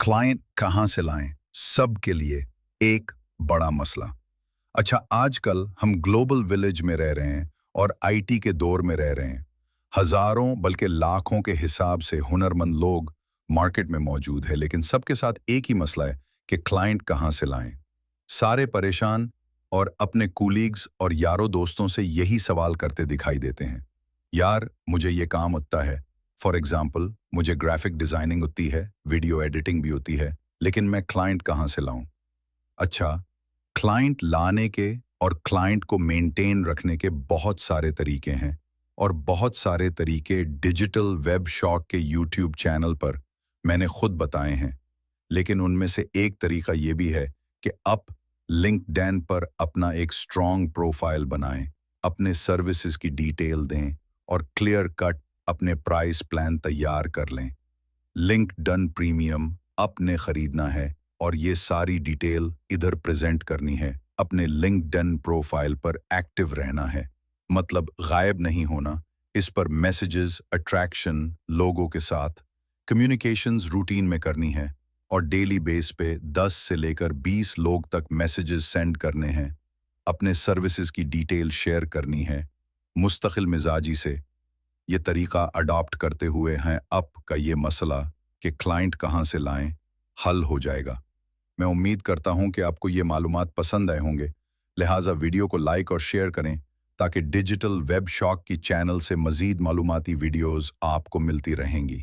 Client कहाँ से लाएं, सबके लिए एक बड़ा मसला। अच्छा, आजकल हम ग्लोबल विलेज में रह रहे हैं और आईटी के दौर में रह रहे हैं। हजारों बल्कि लाखों के हिसाब से हुनरमंद लोग मार्केट में मौजूद है, लेकिन सबके साथ एक ही मसला है कि क्लाइंट कहाँ से लाएं। सारे परेशान और अपने कूलीग्स और यारों दोस्तों से यही सवाल करते दिखाई देते हैं। यार, मुझे ये काम आता है। फॉर एग्जाम्पल, मुझे ग्राफिक डिजाइनिंग होती है, वीडियो एडिटिंग भी होती है, लेकिन मैं क्लाइंट कहाँ से लाऊं? अच्छा, क्लाइंट लाने के और क्लाइंट को मेंटेन रखने के बहुत सारे तरीके हैं, और बहुत सारे तरीके डिजिटल वेब शॉप के यूट्यूब चैनल पर मैंने खुद बताए हैं। लेकिन उनमें से एक तरीका ये भी है कि आप लिंक्डइन पर अपना एक स्ट्रॉन्ग प्रोफाइल बनाएं, अपने सर्विसेज की डिटेल दें और क्लियर कट अपने प्राइस प्लान तैयार कर लें। लिंक्डइन प्रीमियम आपने खरीदना है और ये सारी डिटेल इधर प्रेजेंट करनी है। अपने लिंक्डइन प्रोफाइल पर एक्टिव रहना है, मतलब गायब नहीं होना। इस पर मैसेजेस, अट्रैक्शन, लोगों के साथ कम्युनिकेशंस रूटीन में करनी है और डेली बेस पे 10 से लेकर 20 लोग तक मैसेजेस सेंड करने हैं। अपने सर्विसेज की डिटेल शेयर करनी है मुस्तकिल मिजाजी से। ये तरीका अडॉप्ट करते हुए हैं अब का ये मसला कि क्लाइंट कहाँ से लाएं, हल हो जाएगा। मैं उम्मीद करता हूं कि आपको ये मालूमात पसंद आए होंगे, लिहाजा वीडियो को लाइक और शेयर करें ताकि डिजिटल वेब शॉप की चैनल से मज़ीद मालूमाती वीडियोस आपको मिलती रहेंगी।